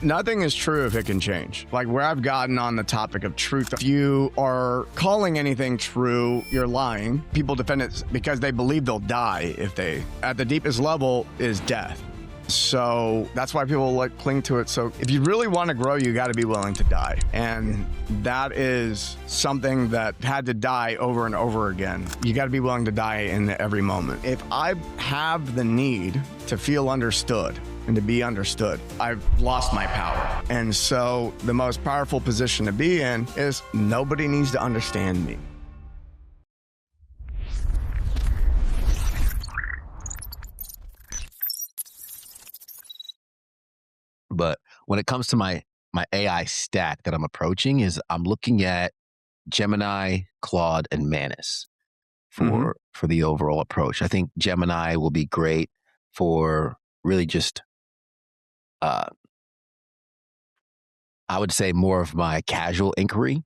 Nothing is true if it can change. Like where I've gotten on the topic of truth, if you are calling anything true, you're lying. People defend it because they believe they'll die if they, at the deepest level is death. So that's why people like cling to it. So if you really want to grow, you got to be willing to die. And that is something that had to die over and over again. You got to be willing to die in every moment. If I have the need to feel understood and to be understood, I've lost my power. And so the most powerful position to be in is nobody needs to understand me. But when it comes to my AI stack that I'm approaching is I'm looking at Gemini, Claude, and Manus for the overall approach. I think Gemini will be great for really just, I would say more of my casual inquiry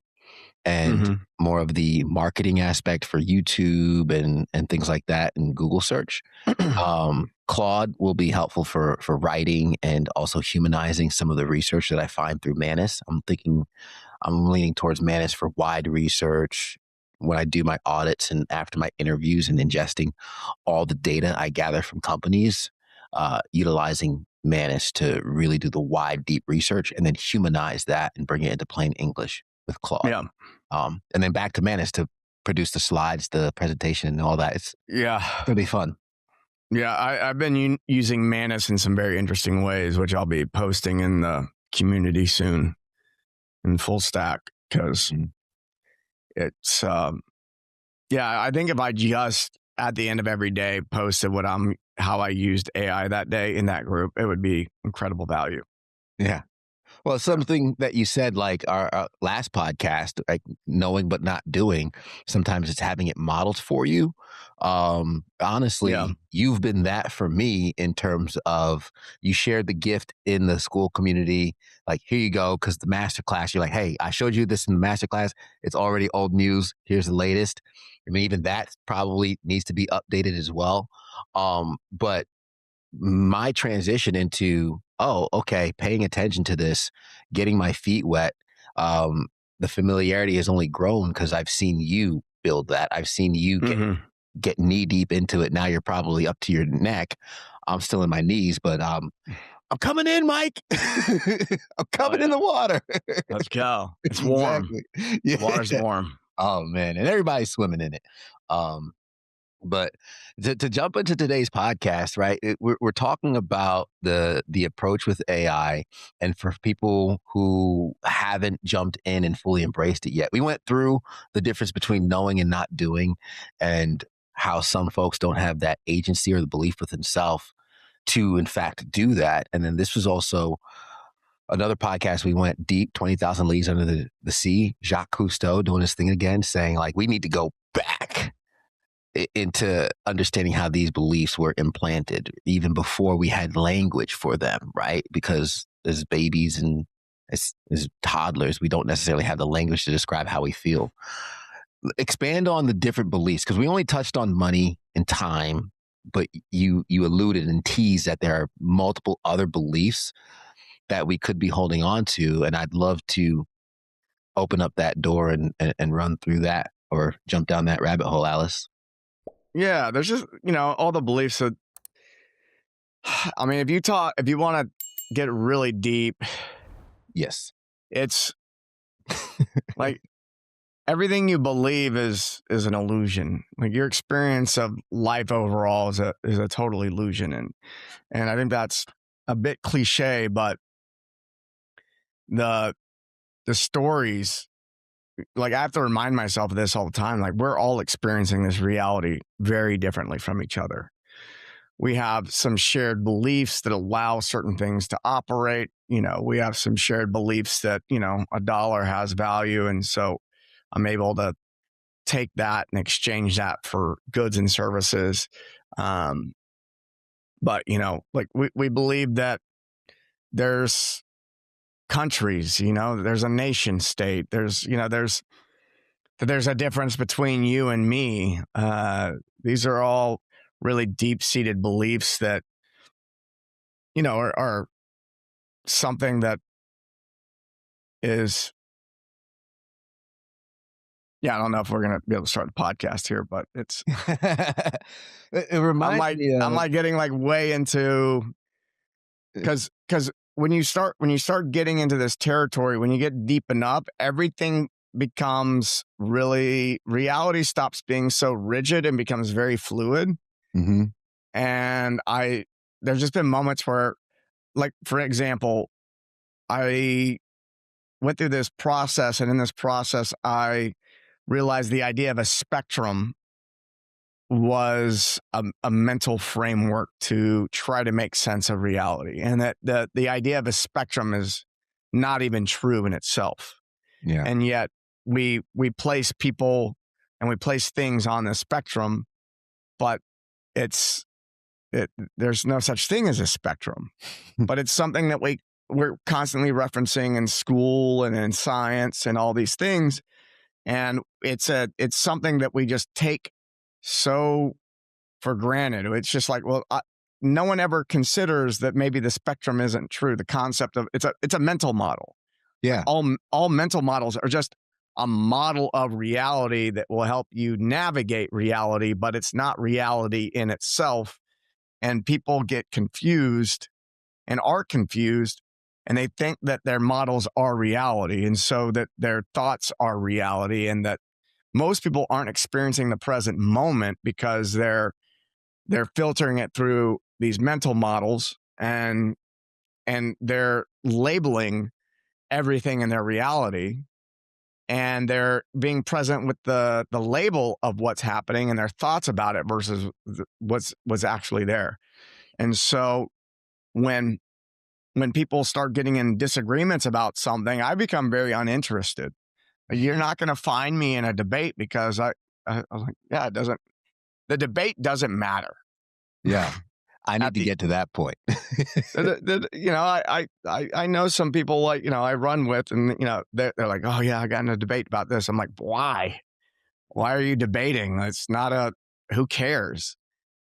and more of the marketing aspect for YouTube and things like that and Google search. Claude will be helpful for writing and also humanizing some of the research that I find through Manus. I'm leaning towards Manus for wide research when I do my audits and after my interviews and ingesting all the data I gather from companies, utilizing Manus to really do the wide, deep research and then humanize that and bring it into plain English with Claude. Yeah. And then back to Manus to produce the slides, the presentation, and all that. It's gonna be fun. Yeah, I've been using Manus in some very interesting ways, which I'll be posting in the community soon in full stack because it's I think if I just at the end of every day posted how I used AI that day in that group, it would be incredible value. Yeah. Well, something that you said, like our last podcast, like knowing but not doing, sometimes it's having it modeled for you. Honestly, you've been that for me in terms of you shared the gift in the school community. Like, here you go, because the masterclass, you're like, hey, I showed you this in the masterclass. It's already old news. Here's the latest. I mean, even that probably needs to be updated as well. But my transition into, paying attention to this, getting my feet wet, the familiarity has only grown because I've seen you build that. I've seen you get knee deep into it. Now you're probably up to your neck. I'm still in my knees, but I'm coming in, Mike. I'm coming in the water. Let's go. It's warm. Exactly. Yeah. The water's warm. Oh, man. And everybody's swimming in it. But to jump into today's podcast, right, we're talking about the approach with AI, and for people who haven't jumped in and fully embraced it yet, we went through the difference between knowing and not doing, and how some folks don't have that agency or the belief within self to, in fact, do that. And then this was also another podcast. We went deep, 20,000 Leagues Under the Sea. Jacques Cousteau doing his thing again, saying like, we need to go back into understanding how these beliefs were implanted even before we had language for them, right? Because as babies and as toddlers, we don't necessarily have the language to describe how we feel. Expand on the different beliefs, because we only touched on money and time, but you alluded and teased that there are multiple other beliefs that we could be holding on to. And I'd love to open up that door and run through that or jump down that rabbit hole, Alice. Yeah, there's just, all the beliefs that, I mean, if you want to get really deep. Yes. It's like everything you believe is an illusion. Like your experience of life overall is a total illusion. And I think that's a bit cliche, but the stories, like I have to remind myself of this all the time. Like we're all experiencing this reality very differently from each other. We have some shared beliefs that allow certain things to operate. We have some shared beliefs that, a dollar has value. And so I'm able to take that and exchange that for goods and services. But, like we believe that there's countries, there's a nation state, there's a difference between you and me. These are all really deep-seated beliefs that, are something that is, I don't know if we're going to be able to start the podcast here, but it's, it reminds me of, I'm like getting like way into, because when you start getting into this territory, when you get deep enough, everything becomes reality stops being so rigid and becomes very fluid. mm-hmm. And there's just been moments where, like, for example, I went through this process, and in this process, I realized the idea of a spectrum was a mental framework to try to make sense of reality, and that the idea of a spectrum is not even true in itself. Yeah. And yet we place people and we place things on the spectrum, but there's no such thing as a spectrum. But it's something that we're constantly referencing in school and in science and all these things. And it's something that we just take so for granted. It's just like, well, no one ever considers that maybe the spectrum isn't true. The concept of it's a mental model. Yeah. All mental models are just a model of reality that will help you navigate reality, but it's not reality in itself. And people get confused and are confused, and they think that their models are reality, and so that their thoughts are reality, and that most people aren't experiencing the present moment because they're filtering it through these mental models, and they're labeling everything in their reality, and they're being present with the label of what's happening and their thoughts about it versus what's actually there. And so when people start getting in disagreements about something, I become very uninterested. You're not going to find me in a debate because I was like, yeah, the debate doesn't matter. Yeah. I need to get to that point. I know some people, like, I run with, and, they're like, oh yeah, I got in a debate about this. I'm like, why are you debating? It's not who cares?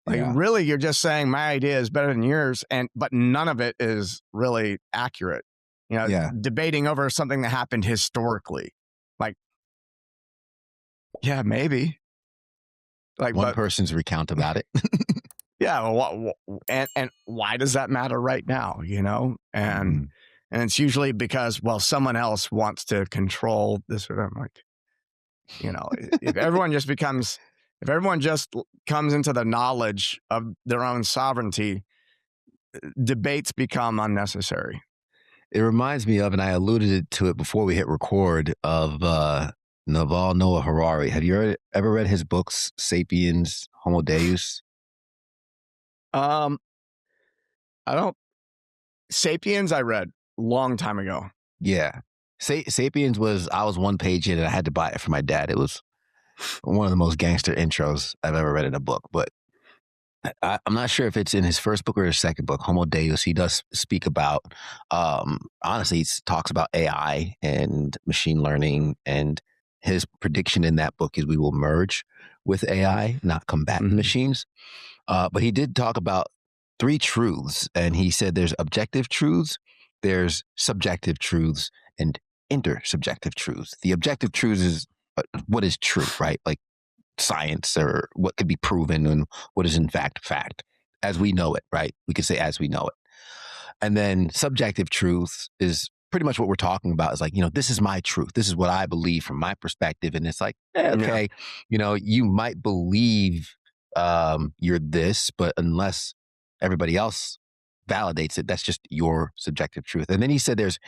Like, really, you're just saying my idea is better than yours, but none of it is really accurate. Debating over something that happened historically. Like, yeah, maybe. Like one person's recount about it. Yeah, well, and why does that matter right now? And it's usually because, well, someone else wants to control this or that. I'm like, if everyone just comes into the knowledge of their own sovereignty, debates become unnecessary. It reminds me of, and I alluded to it before we hit record, of Naval Noah Harari. Have you ever read his books, Sapiens, Homo Deus? I don't. Sapiens I read a long time ago. Yeah. Sapiens I was one page in and I had to buy it for my dad. It was one of the most gangster intros I've ever read in a book. But I'm not sure if it's in his first book or his second book, Homo Deus. He does speak about, honestly, he talks about AI and machine learning, and his prediction in that book is we will merge with AI, not combat machines. But he did talk about 3 truths, and he said there's objective truths, there's subjective truths, and intersubjective truths. The objective truths is what is true, right? Like science, or what could be proven, and what is in fact as we know it, right? We could say as we know it. And then subjective truth is pretty much what we're talking about, is like, this is my truth. This is what I believe from my perspective. And it's like, okay, you might believe you're this, but unless everybody else validates it, that's just your subjective truth. And then he said there's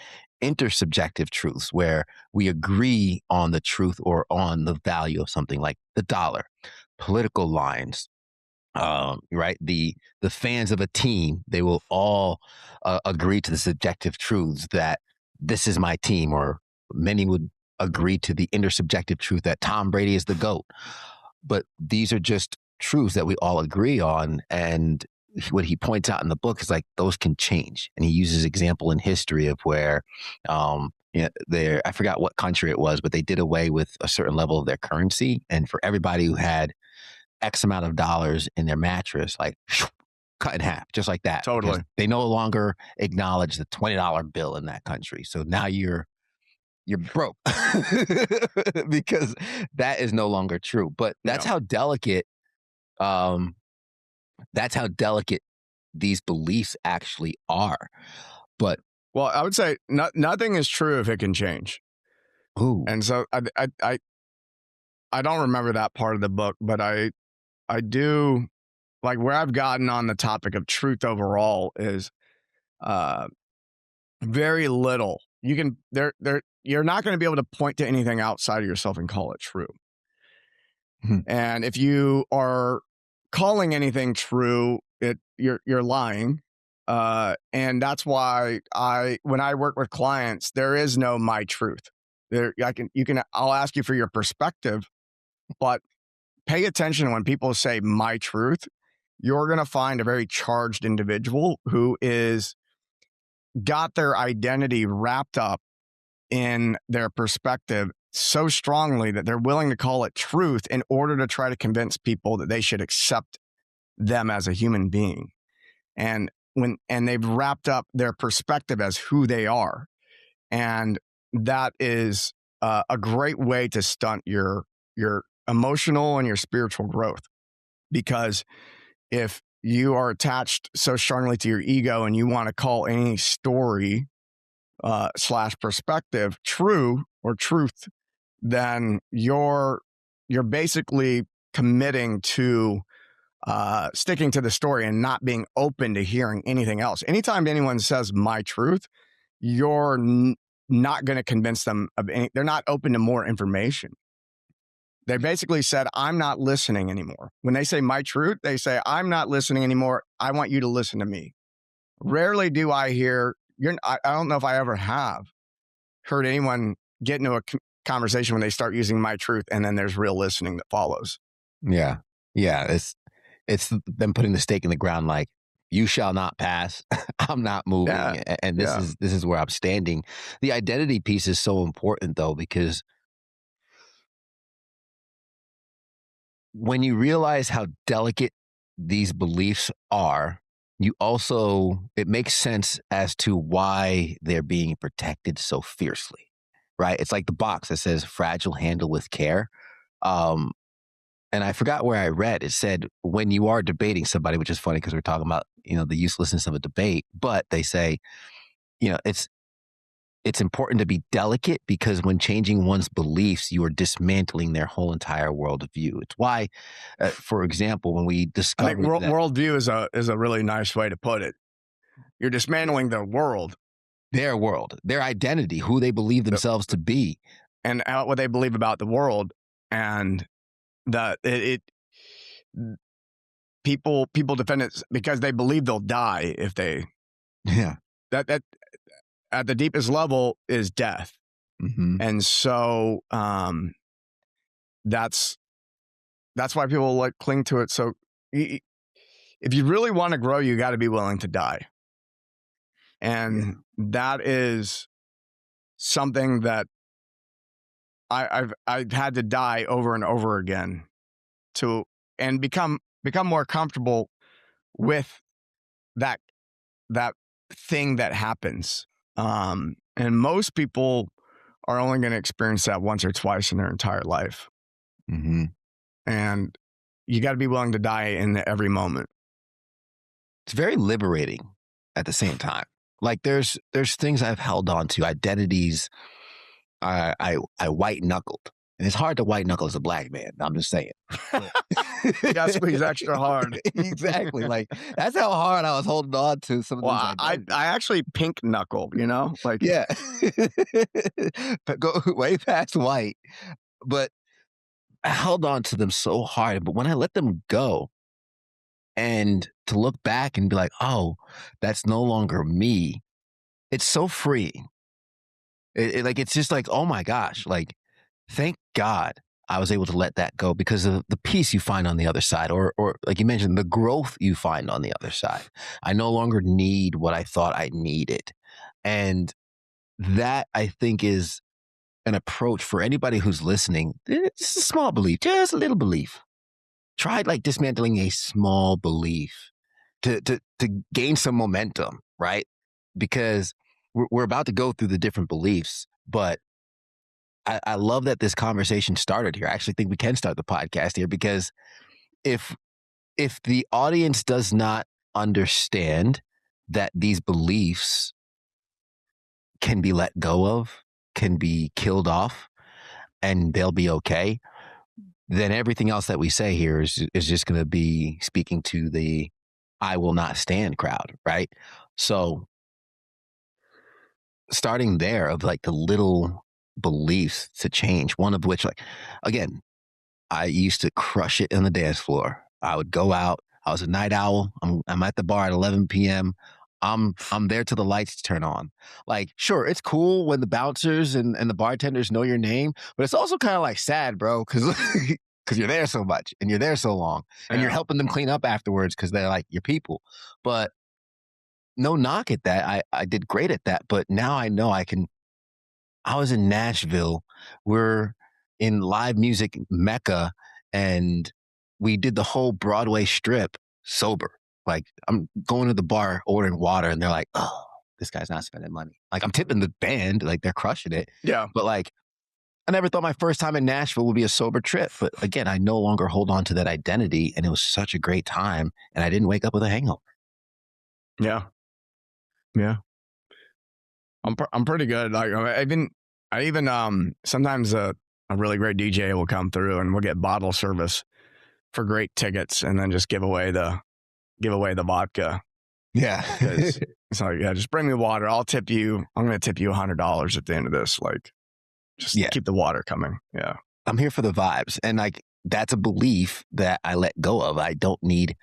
intersubjective truths, where we agree on the truth or on the value of something, like the dollar, political lines, right? The fans of a team, they will all agree to the subjective truths that this is my team, or many would agree to the intersubjective truth that Tom Brady is the GOAT. But these are just truths that we all agree on. And what he points out in the book is like, those can change. And he uses example in history of where, I forgot what country it was, but they did away with a certain level of their currency. And for everybody who had X amount of dollars in their mattress, like cut in half, just like that. Totally. They no longer acknowledge the $20 bill in that country. So now you're broke because that is no longer true. But that's how delicate these beliefs actually are. But well, I would say nothing is true if it can change. Ooh. And so I don't remember that part of the book, but I do, like, where I've gotten on the topic of truth overall is very little. You're not going to be able to point to anything outside of yourself and call it true. And if you are calling anything true, you're lying. And that's why when I work with clients, there is no my truth. I'll ask you for your perspective, but pay attention when people say my truth. You're going to find a very charged individual who is got their identity wrapped up in their perspective so strongly that they're willing to call it truth in order to try to convince people that they should accept them as a human being. And they've wrapped up their perspective as who they are. And that is a great way to stunt your emotional and your spiritual growth. Because if you are attached so strongly to your ego and you want to call any story / perspective true or truth, then you're basically committing to sticking to the story and not being open to hearing anything else. Anytime anyone says my truth, you're not going to convince them of they're not open to more information. They basically said, I'm not listening anymore. When they say my truth, they say, I'm not listening anymore. I want you to listen to me. Rarely do I hear, I don't know if I ever have heard anyone get into a conversation when they start using my truth and then there's real listening that follows. Yeah. Yeah. It's them putting the stake in the ground, like, you shall not pass. I'm not moving. Yeah. And this is where I'm standing. The identity piece is so important, though, because when you realize how delicate these beliefs are, it makes sense as to why they're being protected so fiercely, right? It's like the box that says fragile, handle with care. And I forgot where I read, it said when you are debating somebody, which is funny because we're talking about, the uselessness of a debate, but they say, it's important to be delicate because when changing one's beliefs, you are dismantling their whole entire worldview. It's why, for example, when we discover, I think worldview is a really nice way to put it. You're dismantling their world, their identity, who they believe themselves to be, and what they believe about the world, and that people defend it because they believe they'll die if they. Yeah. That at the deepest level is death. Mm-hmm. And so that's why people cling to it. So if you really want to grow, you got to be willing to die. And that is something that I've had to die over and over again and become more comfortable with that thing that happens. And most people are only going to experience that once or twice in their entire life. Mm-hmm. And you got to be willing to die in every moment. It's very liberating at the same time. Like there's things I've held on to, identities I white knuckled. And it's hard to white knuckle as a black man. I'm just saying. You got to squeeze extra hard. Exactly. Like that's how hard I was holding on to some of these identities. I actually pink knuckle, like yeah. Go way past white. But I held on to them so hard. But when I let them go and to look back and be like, oh, that's no longer me, it's so freeing. It's just like, oh my gosh, like, thank God I was able to let that go because of the peace you find on the other side, or like you mentioned, the growth you find on the other side. I no longer need what I thought I needed. And that, I think, is an approach for anybody who's listening. It's a small belief, just a little belief. Try dismantling a small belief to gain some momentum, right? Because we're about to go through the different beliefs, but I love that this conversation started here. I actually think we can start the podcast here, because if the audience does not understand that these beliefs can be let go of, can be killed off, and they'll be okay, then everything else that we say here is just going to be speaking to the I will not stand crowd, right? So starting there of like the little beliefs to change, one of which, like, again, I used to crush it on the dance floor. I would go out. I was a night owl. I'm at the bar at 11 p.m. I'm there till the lights turn on. Like, sure, it's cool when the bouncers and the bartenders know your name, but it's also kind of like sad, bro, because you're there so much and you're there so long and you're helping them clean up afterwards because they're like your people. But no knock at that. I did great at that, but now I know I can. I was in Nashville. We're in live music Mecca, and we did the whole Broadway strip sober. Like, I'm going to the bar, ordering water, and they're like, "Oh, this guy's not spending money." Like, I'm tipping the band, like they're crushing it. Yeah. But like, I never thought my first time in Nashville would be a sober trip. But again, I no longer hold on to that identity, and it was such a great time, and I didn't wake up with a hangover. Yeah. Yeah. I'm pretty good. Like, I even sometimes a really great DJ will come through and we'll get bottle service for great tickets and then just give away the vodka. Yeah. It's like, yeah, just bring me water. I'll tip you. I'm going to tip you $100 at the end of this. Like, just keep the water coming. Yeah. I'm here for the vibes. And like, that's a belief that I let go of. I don't need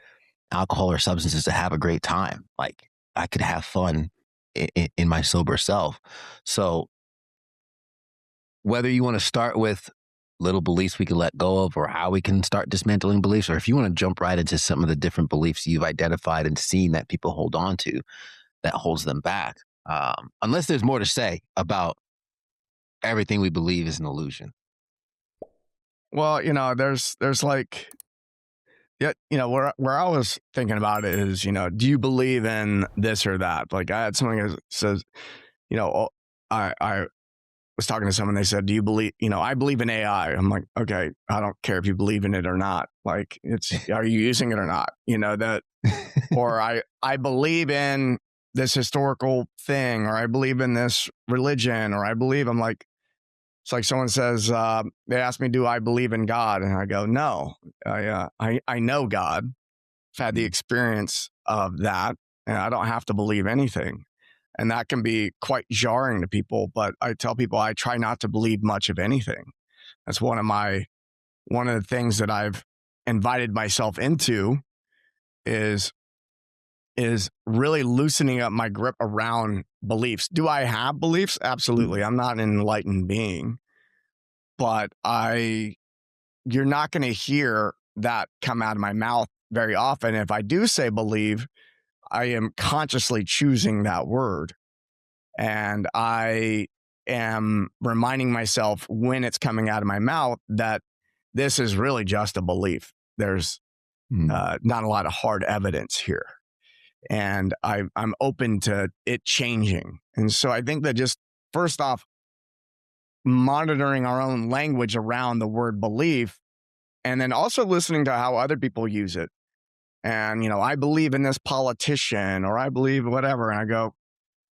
alcohol or substances to have a great time. Like, I could have fun in my sober self. So whether you want to start with little beliefs we can let go of, or how we can start dismantling beliefs, or if you want to jump right into some of the different beliefs you've identified and seen that people hold on to that holds them back, unless there's more to say about everything we believe is an illusion. Well, there's like, yeah, where I was thinking about it is, do you believe in this or that? Like, I had someone who says, I was talking to someone, they said, do you believe, I believe in AI. I'm like, okay, I don't care if you believe in it or not. Like, are you using it or not? That, or I believe in this historical thing, or I believe in this religion, or I'm like, it's like someone says, they ask me, do I believe in God? And I go, no, I know God. I've had the experience of that, and I don't have to believe anything. And that can be quite jarring to people, but I tell people I try not to believe much of anything. That's one of the things that I've invited myself into is really loosening up my grip around beliefs. Do I have beliefs? Absolutely. I'm not an enlightened being, but you're not going to hear that come out of my mouth very often. If I do say believe, I am consciously choosing that word. And I am reminding myself when it's coming out of my mouth that this is really just a belief. There's not a lot of hard evidence here. And I'm open to it changing. And so I think that just first off, monitoring our own language around the word belief, and then also listening to how other people use it. And, I believe in this politician, or I believe whatever. And I go,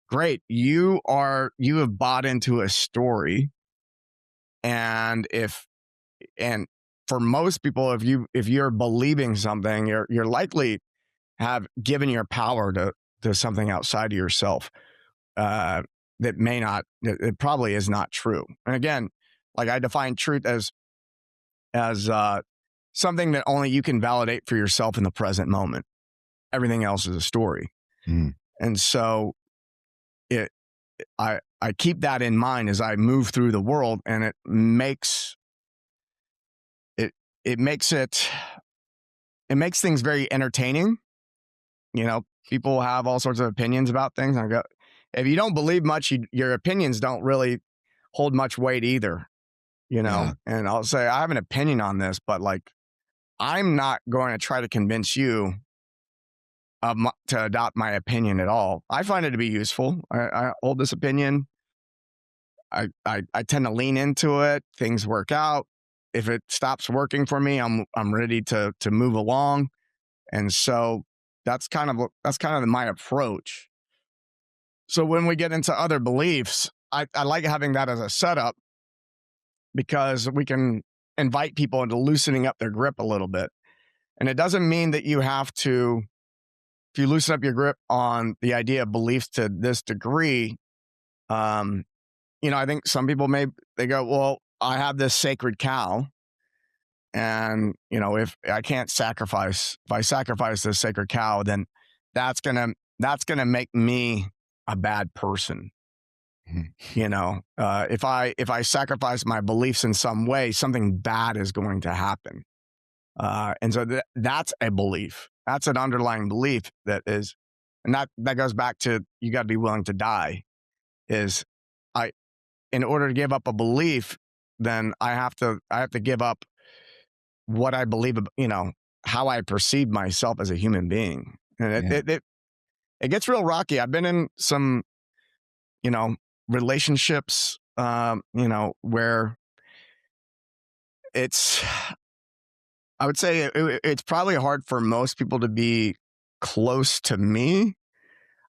great, you have bought into a story. And for most people, if you're believing something, you're likely have given your power to something outside of yourself that it probably is not true. And again, like, I define truth as something that only you can validate for yourself in the present moment. Everything else is a story. And so I keep that in mind as I move through the world, and it makes things very entertaining. People have all sorts of opinions about things. And I go, if you don't believe much, your opinions don't really hold much weight either. Yeah. And I'll say, I have an opinion on this, but like, I'm not going to try to convince you to adopt my opinion at all. I find it to be useful. I hold this opinion. I tend to lean into it. Things work out. If it stops working for me, I'm ready to move along. And so that's kind of my approach. So when we get into other beliefs, I like having that as a setup because we can invite people into loosening up their grip a little bit. And it doesn't mean that you have to, if you loosen up your grip on the idea of beliefs to this degree, I think some people they go, well, I have this sacred cow. And, if I sacrifice this sacred cow, then that's going to make me a bad person. If I sacrifice my beliefs in some way, something bad is going to happen. And so that's a belief. That's an underlying belief that goes back to, you got to be willing to die. In order to give up a belief, then I have to give up what I believe, how I perceive myself as a human being. And it gets real rocky. I've been in some, relationships, where I would say it's probably hard for most people to be close to me.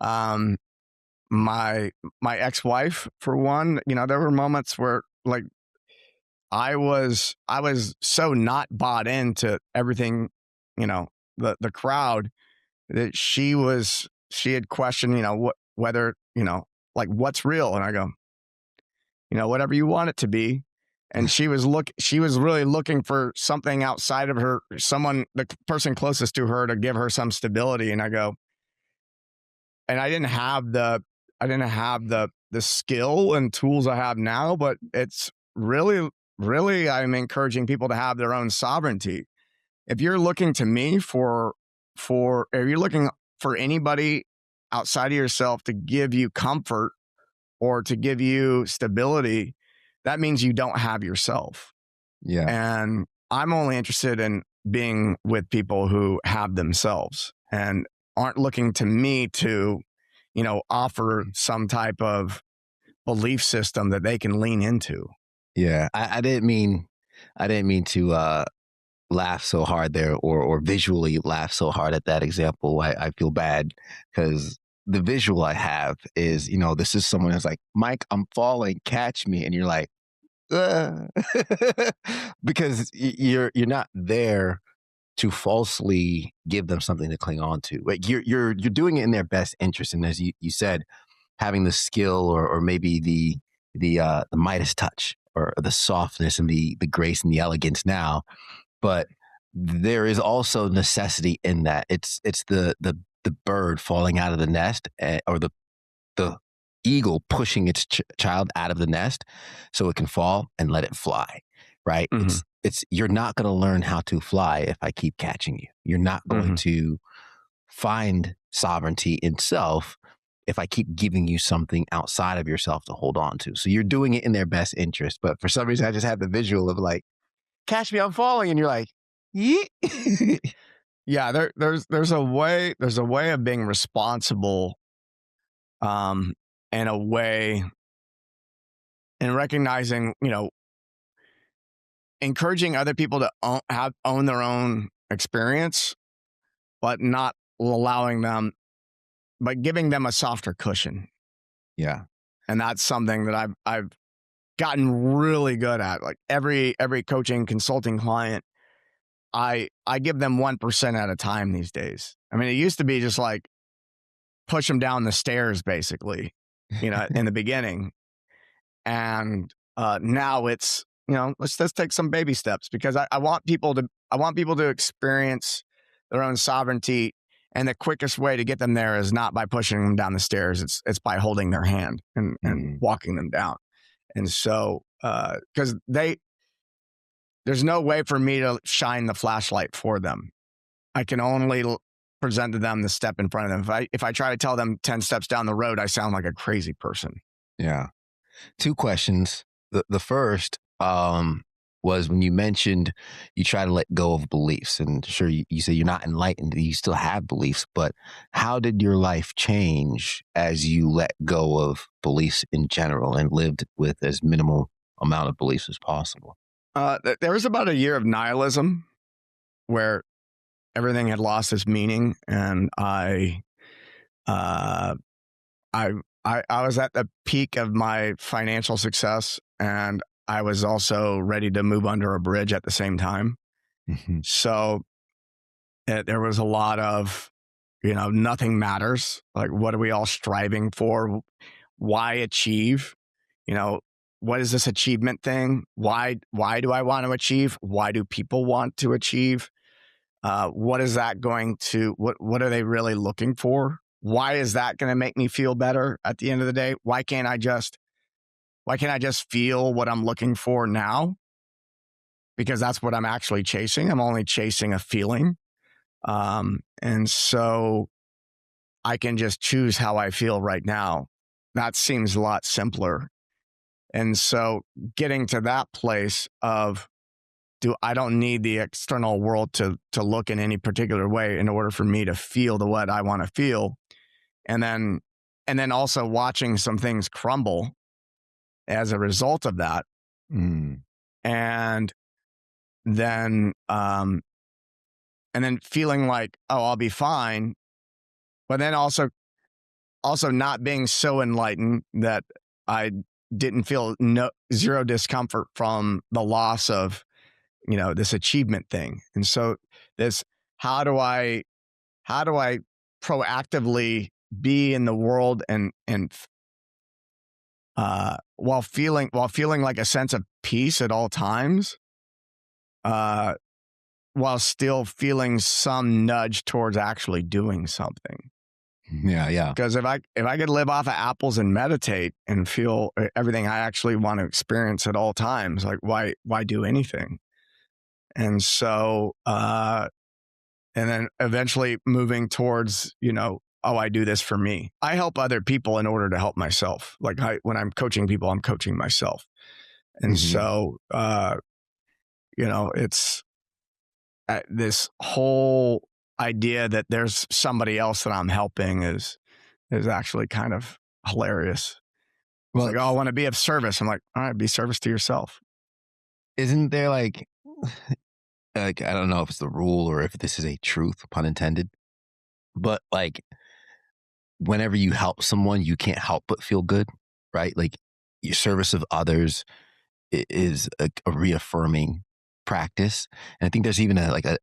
My ex-wife, for one, there were moments where like I was so not bought into everything, the crowd, that she had questioned, whether, like what's real. And I go, whatever you want it to be. And she was really looking for something outside of her, the person closest to her, to give her some stability. And I go, and I didn't have the skill and tools I have now, but it's really, I'm encouraging people to have their own sovereignty. If you're looking to me if you're looking for anybody outside of yourself to give you comfort or to give you stability, that means you don't have yourself. Yeah. And I'm only interested in being with people who have themselves and aren't looking to me to, offer some type of belief system that they can lean into. Yeah. I didn't mean to laugh so hard there or visually laugh so hard at that example. I feel bad because the visual I have is, this is someone who's like, Mike, I'm falling, catch me. And you're like, because you're not there to falsely give them something to cling on to. Like you're doing it in their best interest. And as you said, having the skill or maybe the Midas touch or the softness and the grace and the elegance now, but there is also necessity in that. It's the bird falling out of the nest, or the eagle pushing its child out of the nest so it can fall and let it fly, right? Mm-hmm. It's you're not going to learn how to fly if I keep catching you. You're not going to find sovereignty in self if I keep giving you something outside of yourself to hold on to. So you're doing it in their best interest. But for some reason, I just have the visual of like, catch me, I'm falling. And you're like, yeah. Yeah, there's a way of being responsible, and a way in recognizing, encouraging other people to own their own experience, but not allowing them, but giving them a softer cushion. Yeah. And that's something that I've gotten really good at. Like every coaching consulting client, I give them 1% at a time these days. I mean, it used to be just like push them down the stairs, basically, in the beginning. And now it's, let's take some baby steps, because I want people to experience their own sovereignty. And the quickest way to get them there is not by pushing them down the stairs. It's by holding their hand and walking them down. And so, because there's no way for me to shine the flashlight for them. I can only present to them the step in front of them. If I try to tell them 10 steps down the road, I sound like a crazy person. Yeah. 2 questions. The first, was when you mentioned you try to let go of beliefs. And sure, you say you're not enlightened, you still have beliefs, but how did your life change as you let go of beliefs in general and lived with as minimal amount of beliefs as possible? There was about a year of nihilism where everything had lost its meaning, and I was at the peak of my financial success, and I was also ready to move under a bridge at the same time. Mm-hmm. So there was a lot of, nothing matters. Like, what are we all striving for? Why achieve? What is this achievement thing? Why do I want to achieve? Why do people want to achieve? What is that going to, what are they really looking for? Why is that going to make me feel better at the end of the day? Why can't I just feel what I'm looking for now? Because that's what I'm actually chasing. I'm only chasing a feeling. And so I can just choose how I feel right now. That seems a lot simpler. And so getting to that place of, I don't need the external world to look in any particular way in order for me to feel what I want to feel. And then also watching some things crumble as a result of that. Mm. And then feeling like, oh, I'll be fine. But then also not being so enlightened that I didn't feel zero discomfort from the loss of, this achievement thing. And so how do I proactively be in the world and while feeling like a sense of peace at all times, while still feeling some nudge towards actually doing something. Yeah. Because if I could live off of apples and meditate and feel everything I actually want to experience at all times, like why do anything? And so, and then eventually moving towards, I do this for me. I help other people in order to help myself. Like when I'm coaching people, I'm coaching myself. And so, it's this whole idea that there's somebody else that I'm helping is actually kind of hilarious. Well, it's like, I want to be of service. I'm like, all right, be service to yourself. Isn't there like I don't know if it's the rule or if this is a truth, pun intended, but like whenever you help someone, you can't help but feel good, right? Like your service of others is a reaffirming practice. And I think there's even an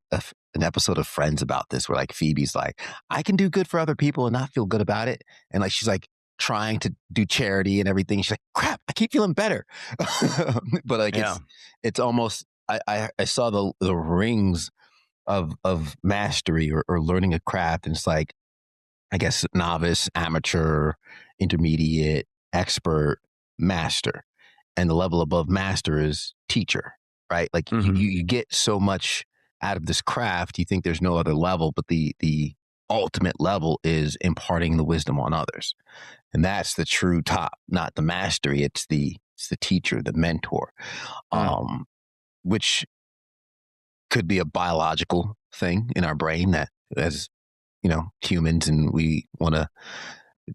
episode of Friends about this where like Phoebe's like, I can do good for other people and not feel good about it. And like, she's like trying to do charity and everything. She's like, crap, I keep feeling better. But like, it's almost, I saw the rings of mastery or learning a craft. And it's like, I guess, novice, amateur, intermediate, expert, master. And the level above master is teacher, right? Like you get so much out of this craft, you think there's no other level, but the ultimate level is imparting the wisdom on others. And that's the true top, not the mastery. It's the teacher, the mentor, which could be a biological thing in our brain that as, humans, and we want to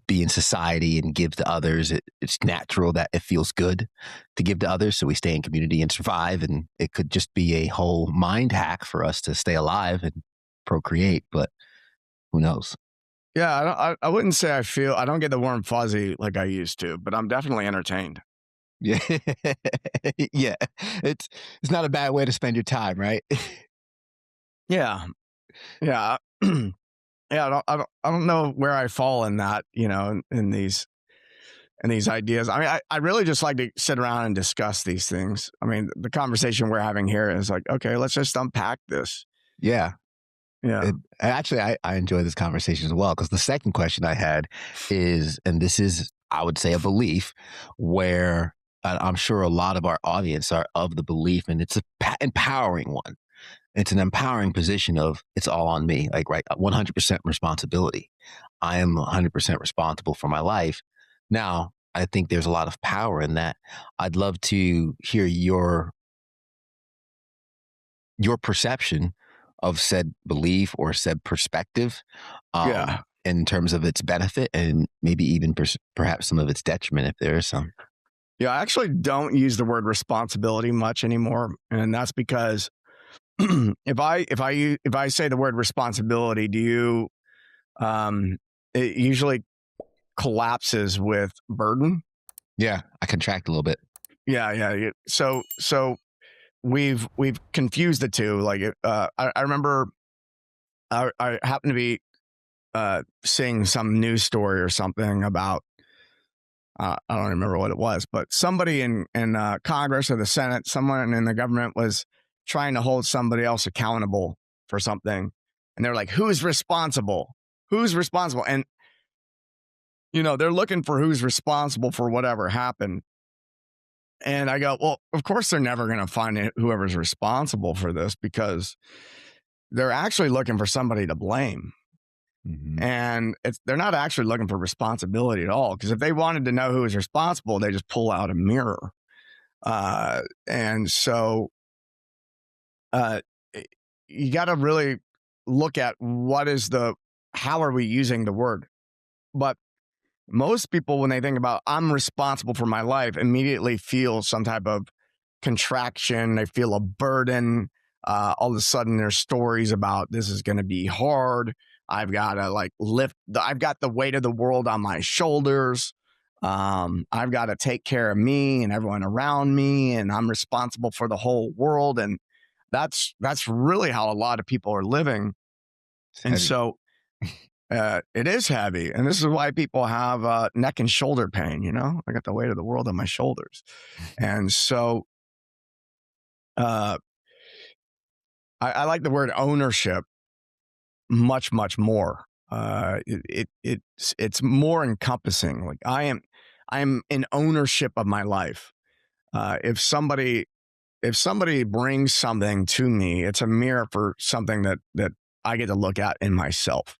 be in society and give to others. It's natural that it feels good to give to others. So we stay in community and survive. And it could just be a whole mind hack for us to stay alive and procreate, but who knows? Yeah. I wouldn't say I don't get the warm fuzzy like I used to, but I'm definitely entertained. Yeah. Yeah. It's not a bad way to spend your time, right? Yeah. Yeah. Yeah. I don't know where I fall in that, in these ideas. I mean, I really just like to sit around and discuss these things. I mean, the conversation we're having here is like, okay, let's just unpack this. Yeah. Yeah. Actually, I enjoy this conversation as well, because the second question I had is, and this is, I would say, a belief where I'm sure a lot of our audience are of the belief, and it's an empowering one. It's an empowering position of it's all on me, like, right, 100% responsibility. I am 100% responsible for my life. Now, I think there's a lot of power in that. I'd love to hear your your perception of said belief or said perspective, in terms of its benefit and maybe even perhaps some of its detriment, if there is some. Yeah, I actually don't use the word responsibility much anymore, and that's because if I say the word responsibility, it usually collapses with burden. Yeah, I contract a little bit. Yeah. So we've confused the two. Like, I remember I happened to be seeing some news story or something about I don't remember what it was, but somebody in Congress or the Senate, someone in the government was trying to hold somebody else accountable for something, and they're like, "Who's responsible? Who's responsible?" And they're looking for who's responsible for whatever happened. And I go, well, of course they're never going to find whoever's responsible for this, because they're actually looking for somebody to blame. Mm-hmm. And they're not actually looking for responsibility at all, because if they wanted to know who was responsible, they just pull out a mirror. And so you got to really look at how are we using the word. But most people, when they think about I'm responsible for my life, immediately feel some type of contraction. They feel a burden. All of a sudden there's stories about this is going to be hard. I've got to I've got the weight of the world on my shoulders. I've got to take care of me and everyone around me, and I'm responsible for the whole world. And that's really how a lot of people are living. And so it is heavy. And this is why people have neck and shoulder pain. I got the weight of the world on my shoulders. And so I like the word ownership much, much more. It's more encompassing. Like I am in ownership of my life. If somebody brings something to me, it's a mirror for something that I get to look at in myself.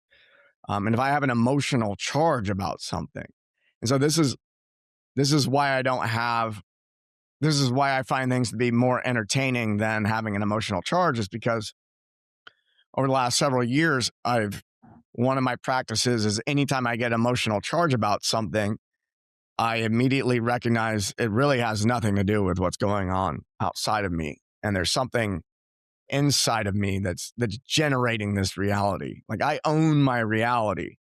And if I have an emotional charge about something, and so this is why I find things to be more entertaining than having an emotional charge, is because over the last several years, one of my practices is anytime I get emotional charge about something, I immediately recognize it really has nothing to do with what's going on outside of me. And there's something inside of me that's generating this reality. Like I own my reality.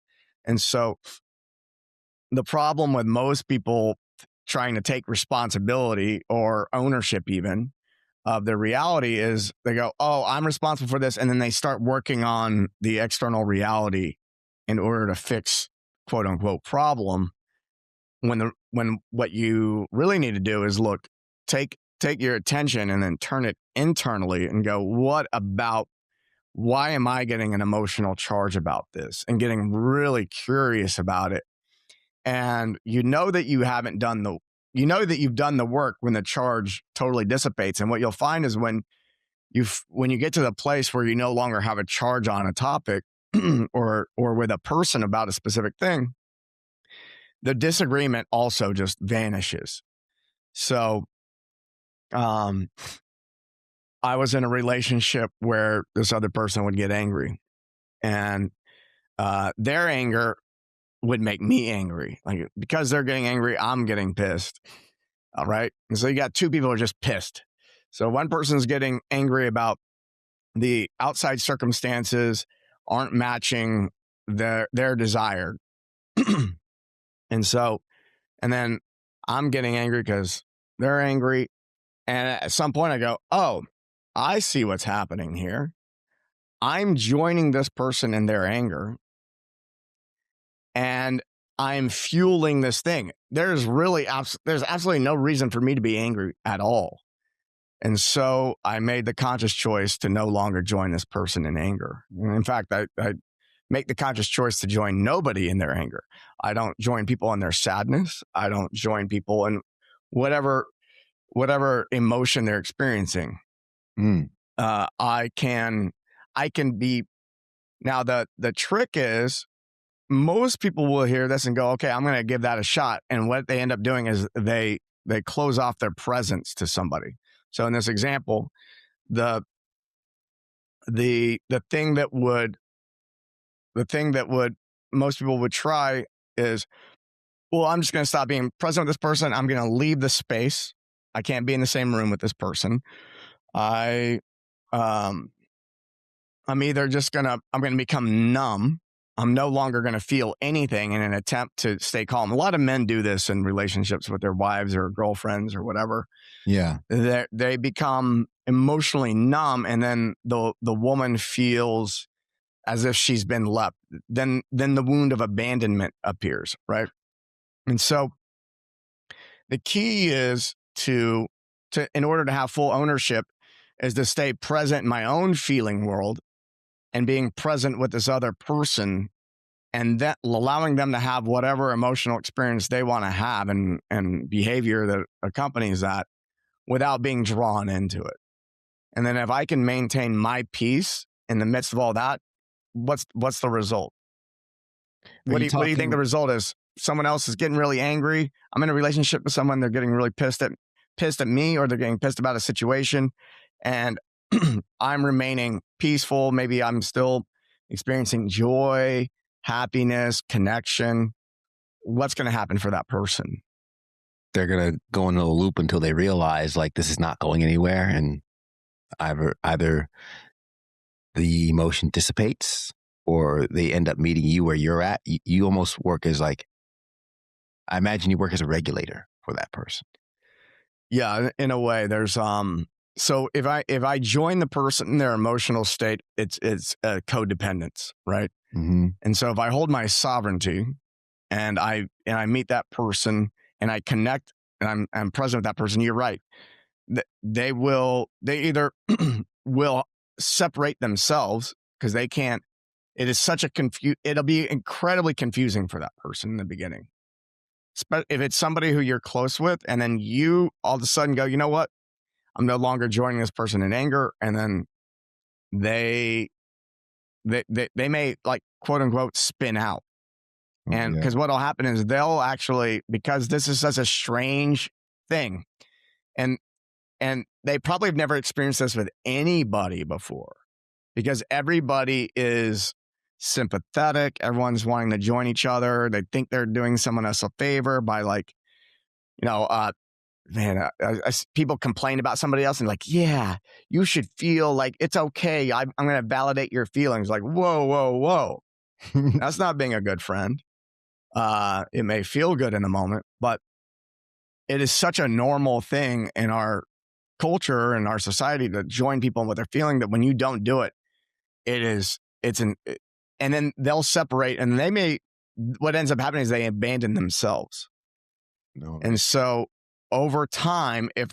And so the problem with most people trying to take responsibility or ownership even of their reality is they go, oh, I'm responsible for this. And then they start working on the external reality in order to fix quote unquote problem. When what you really need to do is take your attention and then turn it internally and go, why am I getting an emotional charge about this, and getting really curious about it. And that you've done the work when the charge totally dissipates. And what you'll find is when you get to the place where you no longer have a charge on a topic or with a person about a specific thing, the disagreement also just vanishes. So, I was in a relationship where this other person would get angry, and their anger would make me angry. Like, because they're getting angry, I'm getting pissed. All right. And so you got two people who are just pissed. So one person's getting angry about the outside circumstances aren't matching their desire. And then I'm getting angry because they're angry. And at some point I go, oh, I see what's happening here. I'm joining this person in their anger, and I'm fueling this thing. There's absolutely no reason for me to be angry at all. And so I made the conscious choice to no longer join this person in anger. And in fact, I make the conscious choice to join nobody in their anger. I don't join people in their sadness. I don't join people in whatever emotion they're experiencing. I can be. Now the trick is, most people will hear this and go, okay, I'm going to give that a shot. And what they end up doing is they close off their presence to somebody. So in this example, the the thing that would most people would try is, well, I'm just going to stop being present with this person. I'm going to leave the space. I can't be in the same room with this person. I'm either I'm going to become numb. I'm no longer going to feel anything in an attempt to stay calm. A lot of men do this in relationships with their wives or girlfriends or whatever. Yeah. They become emotionally numb, and then the woman feels as if she's been left. Then the wound of abandonment appears, right? And so the key is to in order to have full ownership is to stay present in my own feeling world and being present with this other person, and that allowing them to have whatever emotional experience they want to have and behavior that accompanies that without being drawn into it. And then if I can maintain my peace in the midst of all that, what's the result? What do you think the result is? Someone else is getting really angry. I'm in a relationship with someone. They're getting really pissed at me, or they're getting pissed about a situation. And I'm remaining peaceful. Maybe I'm still experiencing joy, happiness, connection. What's going to happen for that person? They're going to go into a loop until they realize like this is not going anywhere. And either the emotion dissipates or they end up meeting you where you're at. You almost work as like, I imagine you work as a regulator for that person. Yeah, in a way. There's so if I join the person in their emotional state, it's a codependence, right? Mm-hmm. And so if I hold my sovereignty and I meet that person and I connect and I'm present with that person, you're right. They either will separate themselves because they can't. It is such a it'll be incredibly confusing for that person in the beginning. If it's somebody who you're close with, and then you all of a sudden go, you know what? I'm no longer joining this person in anger, and then they may, like, quote unquote, spin out. And because what'll happen is they'll actually, because this is such a strange thing, and they probably have never experienced this with anybody before, because everybody is sympathetic. Everyone's wanting to join each other. They think they're doing someone else a favor by, like, people complain about somebody else and like, yeah, you should feel like it's okay. I'm going to validate your feelings. Like, whoa. That's not being a good friend. It may feel good in the moment, but it is such a normal thing in our culture and our society to join people in what they're feeling, that when you don't do it, and then they'll separate, and what ends up happening is they abandon themselves. No. And so over time, if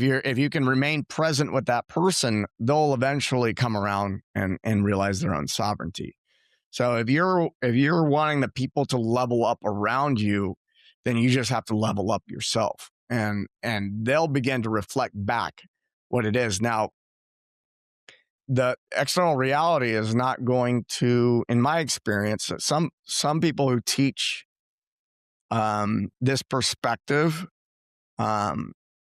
you can remain present with that person, they'll eventually come around and realize their own sovereignty. So if you're wanting the people to level up around you, then you just have to level up yourself, and they'll begin to reflect back what it is. Now, the external reality is not going to, in my experience, some people who teach this perspective,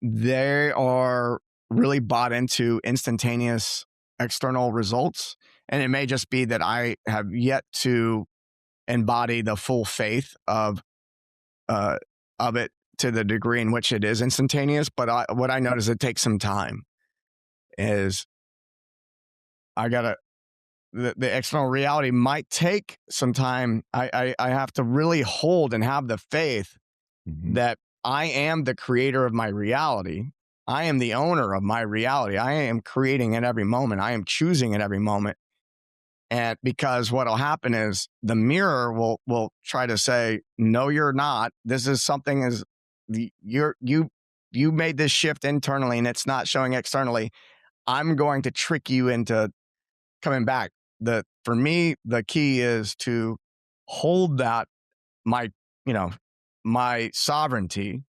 they are really bought into instantaneous external results. And it may just be that I have yet to embody the full faith of it to the degree in which it is instantaneous. But what I notice, it takes some time. Is the external reality might take some time. I have to really hold and have the faith that I am the creator of my reality. I am the owner of my reality. I am creating at every moment. I am choosing at every moment. And because what'll happen is the mirror will try to say, no, you're not. This is something you made this shift internally and it's not showing externally. I'm going to trick you into coming back. For me, the key is to hold that, my sovereignty,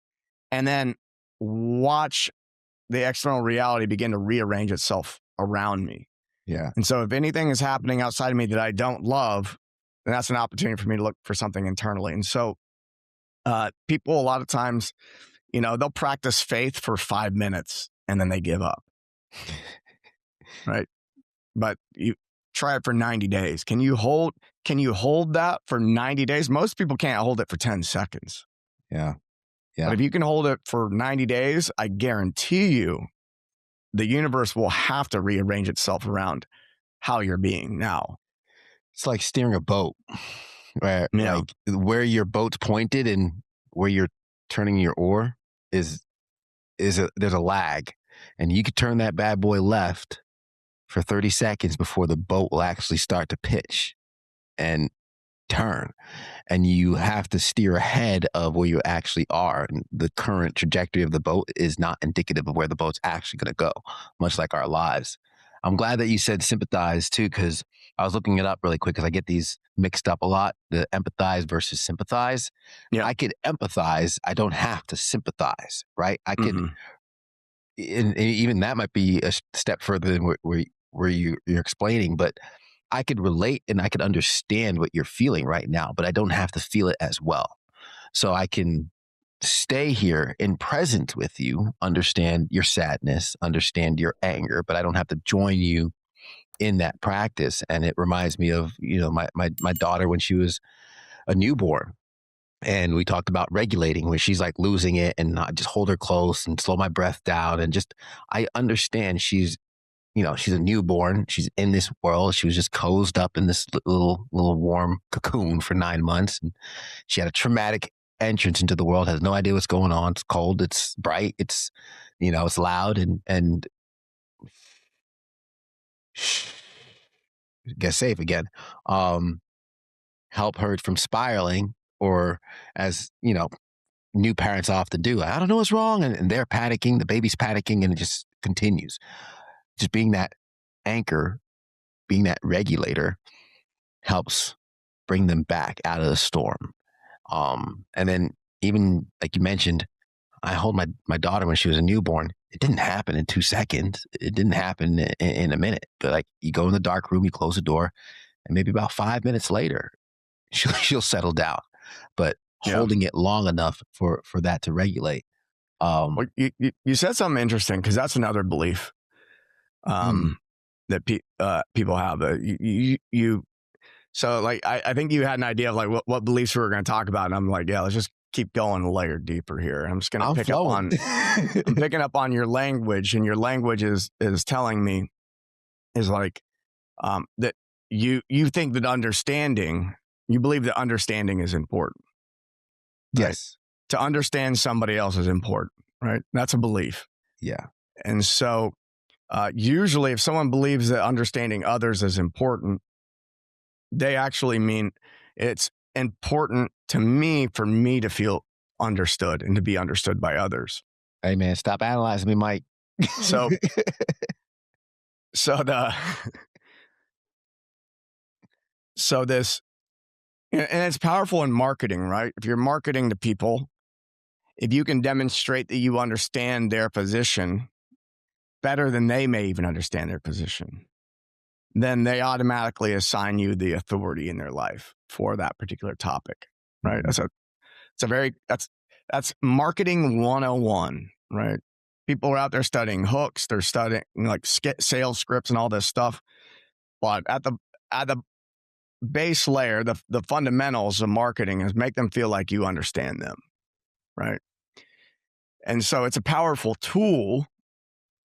and then watch the external reality begin to rearrange itself around me. Yeah. And so if anything is happening outside of me that I don't love, then that's an opportunity for me to look for something internally. And so people, a lot of times, they'll practice faith for 5 minutes and then they give up. right? But you try it for 90 days. Can you hold that for 90 days? Most people can't hold it for 10 seconds. Yeah. But if you can hold it for 90 days, I guarantee you the universe will have to rearrange itself around how you're being now. It's like steering a boat, right? Yeah. Like where your boat's pointed and where you're turning your oar there's a lag, and you could turn that bad boy left for 30 seconds before the boat will actually start to pitch and turn. And you have to steer ahead of where you actually are. And the current trajectory of the boat is not indicative of where the boat's actually going to go, much like our lives. I'm glad that you said sympathize too, because I was looking it up really quick because I get these mixed up a lot, the empathize versus sympathize. Yeah. I could empathize. I don't have to sympathize, right? I could, and even that might be a step further than where you're explaining, but I could relate and I could understand what you're feeling right now, but I don't have to feel it as well. So I can stay here in present with you, understand your sadness, understand your anger, but I don't have to join you in that practice. And it reminds me of, my daughter when she was a newborn. And we talked about regulating when she's like losing it, and I just hold her close and slow my breath down. And just, I understand she's a newborn. She's in this world. She was just cozy up in this little warm cocoon for 9 months. And she had a traumatic entrance into the world, has no idea what's going on. It's cold. It's bright. It's, it's loud and get safe again. Help her from spiraling, or as, new parents often do. I don't know what's wrong. And they're panicking, the baby's panicking, and it just continues. Just being that anchor, being that regulator helps bring them back out of the storm. And then even like you mentioned, I hold my daughter when she was a newborn. It didn't happen in 2 seconds. It didn't happen in a minute. But like you go in the dark room, you close the door, and maybe about 5 minutes later, she'll settle down. But holding it long enough for that to regulate. Well, you said something interesting, because that's another belief that people have. So like I think you had an idea of like what beliefs we were going to talk about, and I'm like, yeah, let's just keep going a layer deeper here. I'm just going to pick up on I'm picking up on your language, and your language is telling me is like that you think that you believe that understanding is important. Yes. Right? To understand somebody else is important, right? That's a belief. Yeah. And so usually if someone believes that understanding others is important, they actually mean it's important to me for me to feel understood and to be understood by others. Hey man, stop analyzing me, Mike. So this, and it's powerful in marketing, right? If you're marketing to people, if you can demonstrate that you understand their position better than they may even understand their position, then they automatically assign you the authority in their life for that particular topic, right? That's marketing 101, right? People are out there studying hooks, they're studying like sales scripts and all this stuff. But at the base layer, the fundamentals of marketing is make them feel like you understand them, right? And so it's a powerful tool,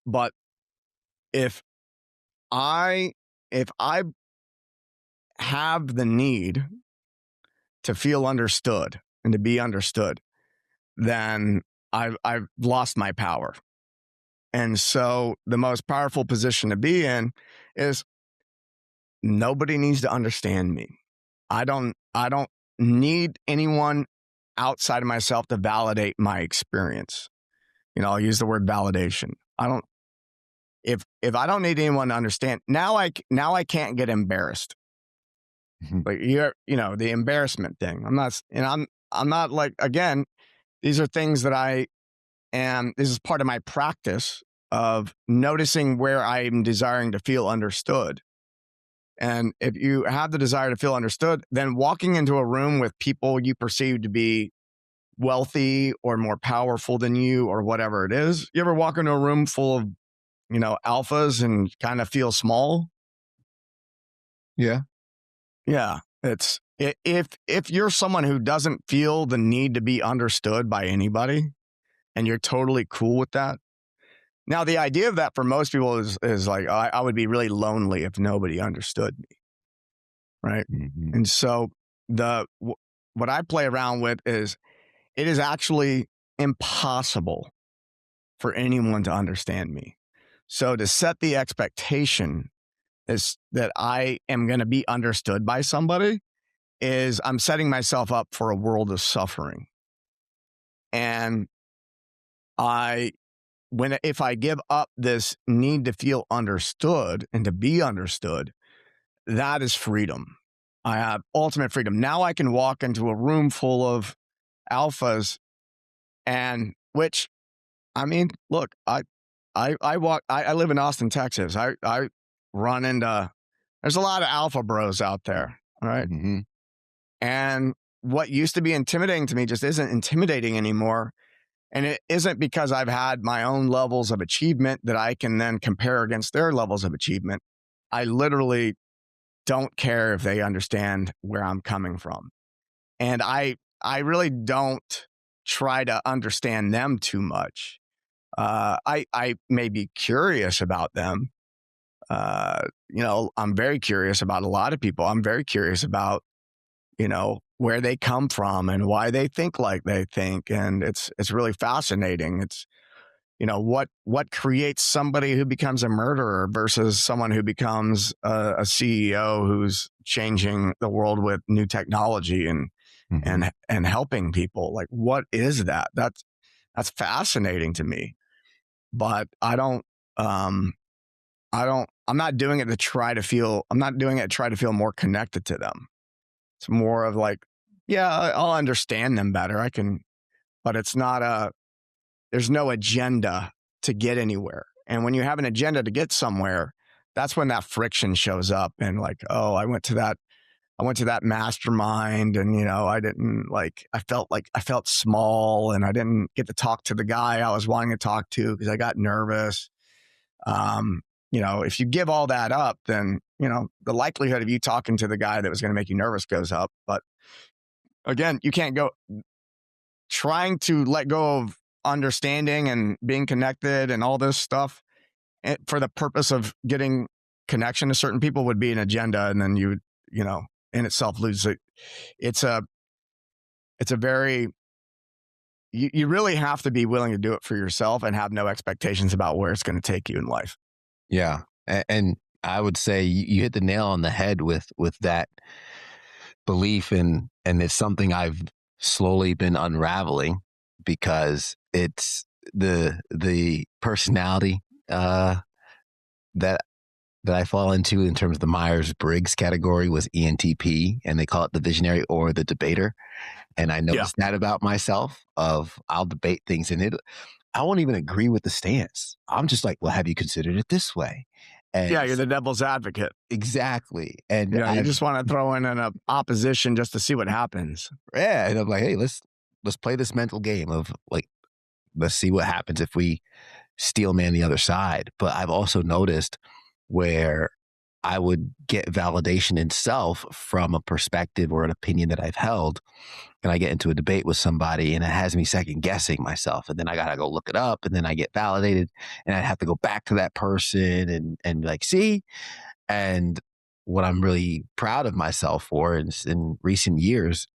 but if I have the need to feel understood and to be understood, then I've lost my power. And so the most powerful position to be in is nobody needs to understand me. I don't need anyone outside of myself to validate my experience. I'll use the word validation. If I don't need anyone to understand, now I can't get embarrassed. But the embarrassment thing. I'm not like, again, these are things that this is part of my practice of noticing where I'm desiring to feel understood. And if you have the desire to feel understood, then walking into a room with people you perceive to be wealthy or more powerful than you or whatever it is. You ever walk into a room full of alphas and kind of feel small. Yeah. Yeah. It's if you're someone who doesn't feel the need to be understood by anybody and you're totally cool with that. Now, the idea of that for most people is like, I would be really lonely if nobody understood me. Right. Mm-hmm. And so what I play around with is it is actually impossible for anyone to understand me. So to set the expectation is that I am going to be understood by somebody is I'm setting myself up for a world of suffering. And if I give up this need to feel understood and to be understood, that is freedom. I have ultimate freedom. Now I can walk into a room full of alphas and which, I mean, look, I live in Austin, Texas. I run into, there's a lot of alpha bros out there. All right. Mm-hmm. And what used to be intimidating to me just isn't intimidating anymore. And it isn't because I've had my own levels of achievement that I can then compare against their levels of achievement. I literally don't care if they understand where I'm coming from. And I really don't try to understand them too much. I may be curious about them. I'm very curious about a lot of people. I'm very curious about, where they come from and why they think like they think. And it's really fascinating. It's, what creates somebody who becomes a murderer versus someone who becomes a CEO who's changing the world with new technology and helping people. Like, what is that? That's fascinating to me. But I'm not doing it to try to feel more connected to them. It's more of like, yeah, I'll understand them better. But it's not there's no agenda to get anywhere. And when you have an agenda to get somewhere, that's when that friction shows up. And like, oh, I went to that mastermind and, I felt small and I didn't get to talk to the guy I was wanting to talk to because I got nervous. If you give all that up, then, the likelihood of you talking to the guy that was going to make you nervous goes up. But again, you can't go trying to let go of understanding and being connected and all this stuff for the purpose of getting connection to certain people would be an agenda. And then you in itself lose it. It's a very, you really have to be willing to do it for yourself and have no expectations about where it's going to take you in life. Yeah. And I would say you hit the nail on the head with that belief. And it's something I've slowly been unraveling because it's the personality that I fall into in terms of the Myers-Briggs category was ENTP, and they call it the visionary or the debater. And I noticed that about myself I'll debate things and I won't even agree with the stance. I'm just like, well, have you considered it this way? And you're the devil's advocate. Exactly. And you just want to throw in an opposition just to see what happens. Yeah. And I'm like, hey, let's play this mental game of like, let's see what happens if we steel man the other side. But I've also noticed where I would get validation in self from a perspective or an opinion that I've held. And I get into a debate with somebody and it has me second guessing myself. And then I got to go look it up and then I get validated and I have to go back to that person and like, see. And what I'm really proud of myself for is in recent years,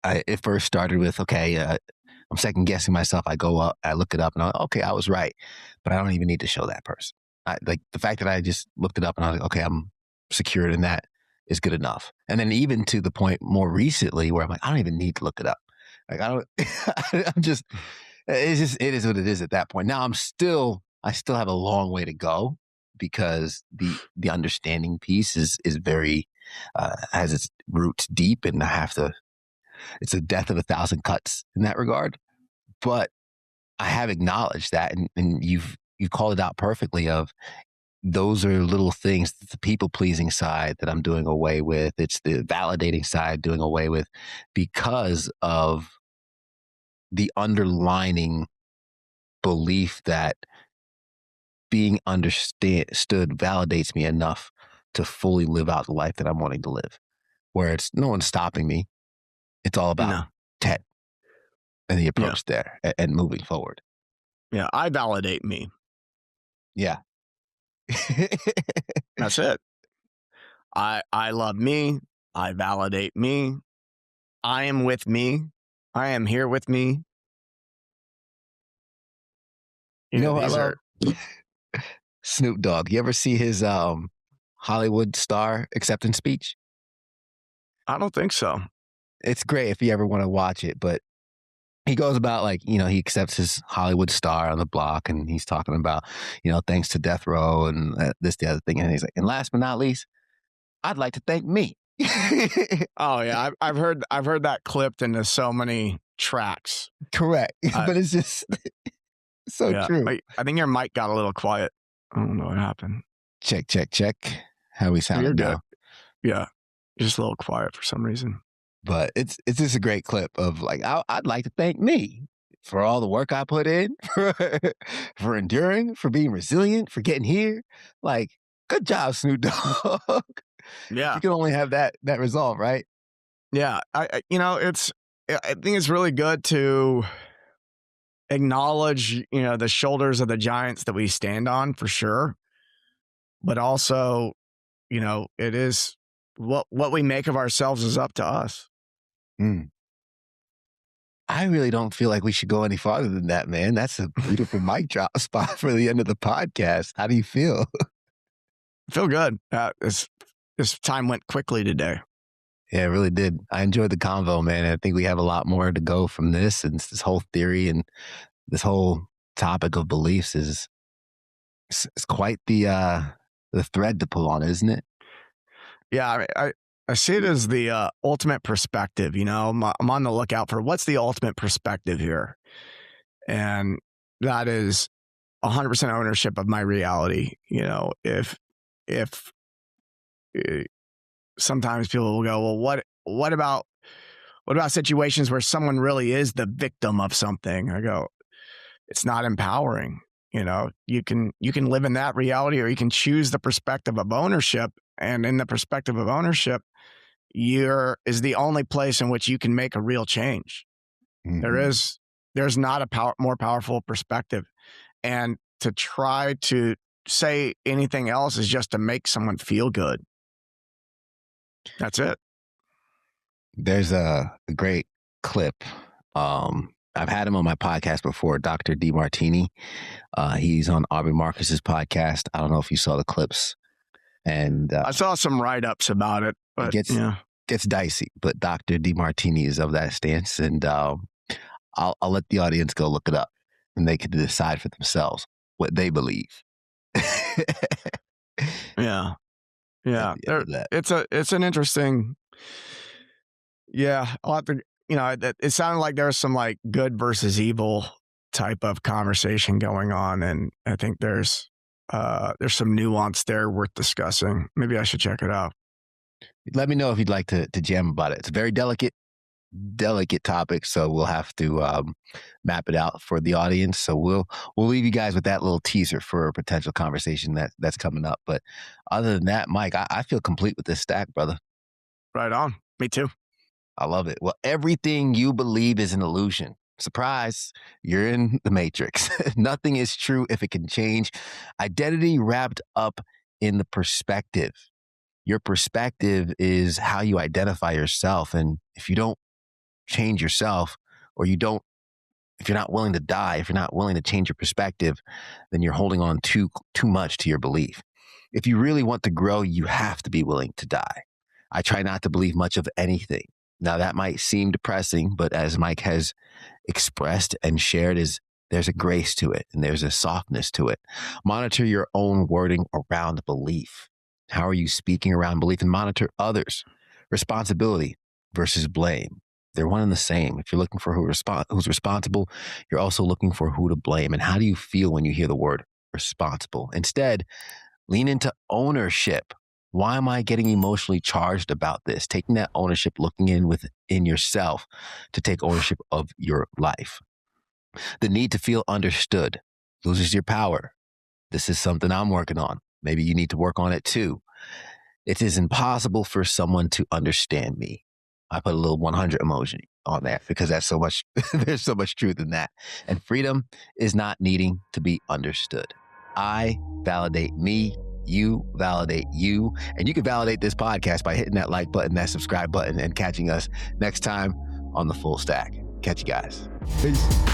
it first started with, okay, I'm second guessing myself. I go up, I look it up and I'm like, okay, I was right, but I don't even need to show that person. Like the fact that I just looked it up and I was like, okay, I'm secured in that is good enough. And then even to the point more recently where I'm like, I don't even need to look it up. Like I don't, it is what it is at that point. Now I still have a long way to go because the understanding piece is very, has its roots deep and it's a death of 1,000 cuts in that regard. But I have acknowledged that and you called it out perfectly of those are little things, the people pleasing side that I'm doing away with. It's the validating side doing away with because of the underlining belief that being understood validates me enough to fully live out the life that I'm wanting to live, where it's no one's stopping me. It's all about Ted and the approach there and moving forward. Yeah, I validate me. Yeah. That's it. I love me. I validate me. I am with me. I am here with me. You know what I love? Snoop Dogg. You ever see his Hollywood star acceptance speech? I don't think so. It's great if you ever want to watch it, but he goes about like, you know, he accepts his Hollywood star on the block and he's talking about, you know, thanks to death row and this, the other thing. And he's like, and last but not least, I'd like to thank me. Oh yeah. I've heard that clipped into so many tracks. Correct. But it's just so true. I think your mic got a little quiet. I don't know what happened. Check. How we sound now. Yeah. Just a little quiet for some reason. But it's just a great clip of like, I'd like to thank me for all the work I put in, for enduring, for being resilient, for getting here. Like, good job, Snoop Dogg. Yeah. You can only have that resolve, right? Yeah. I think it's really good to acknowledge, you know, the shoulders of the giants that we stand on for sure. But also, you know, it is what we make of ourselves is up to us. I really don't feel like we should go any farther than that, man. That's a beautiful mic drop spot for the end of the podcast. How do you feel? I feel good. This time went quickly today. Yeah, it really did. I enjoyed the convo, man. I think we have a lot more to go from this, and this whole theory and this whole topic of beliefs is quite the thread to pull on, isn't it? Yeah, I see it as the ultimate perspective. You know, I'm on the lookout for what's the ultimate perspective here, and that is 100% ownership of my reality. You know, if sometimes people will go, well, what about situations where someone really is the victim of something? I go, it's not empowering. You know, you can live in that reality, or you can choose the perspective of ownership. And in the perspective of ownership, is the only place in which you can make a real change. Mm-hmm. There's not a more powerful perspective. And to try to say anything else is just to make someone feel good. That's it. There's a great clip. I've had him on my podcast before, Dr. DeMartini. He's on Aubrey Marcus's podcast. I don't know if you saw the clips. And I saw some write-ups about it, but it gets dicey. But Dr. DeMartini is of that stance, and I'll let the audience go look it up, and they can decide for themselves what they believe. Yeah. It's an interesting. Yeah, I'll have to. You know, it sounded like there was some like good versus evil type of conversation going on, and I think there's some nuance there worth discussing. Maybe I should check it out. Let me know if you'd like to jam about it. It's a very delicate topic, so we'll have to map it out for the audience. So we'll leave you guys with that little teaser for a potential conversation that's coming up. But other than that, Mike, I feel complete with this stack, brother. Right on. Me too. I love it. Well, everything you believe is an illusion. Surprise, you're in the matrix. Nothing is true if it can change. Identity wrapped up in the perspective. Your perspective is how you identify yourself. And if you don't change yourself, or if you're not willing to die, if you're not willing to change your perspective, then you're holding on too much to your belief. If you really want to grow, you have to be willing to die. I try not to believe much of anything. Now, that might seem depressing, but as Mike has expressed and shared, there's a grace to it and there's a softness to it. Monitor your own wording around belief. How are you speaking around belief? And monitor others. Responsibility versus blame. They're one and the same. If you're looking for who's responsible, you're also looking for who to blame. And how do you feel when you hear the word responsible? Instead, lean into ownership. Why am I getting emotionally charged about this? Taking that ownership, looking in yourself to take ownership of your life. The need to feel understood loses your power. This is something I'm working on. Maybe you need to work on it too. It is impossible for someone to understand me. I put a little 100 emoji on there because that's so much, there's so much truth in that. And freedom is not needing to be understood. I validate me, you validate you, and you can validate this podcast by hitting that like button, that subscribe button, and catching us next time on The Full Stack. Catch you guys. Peace.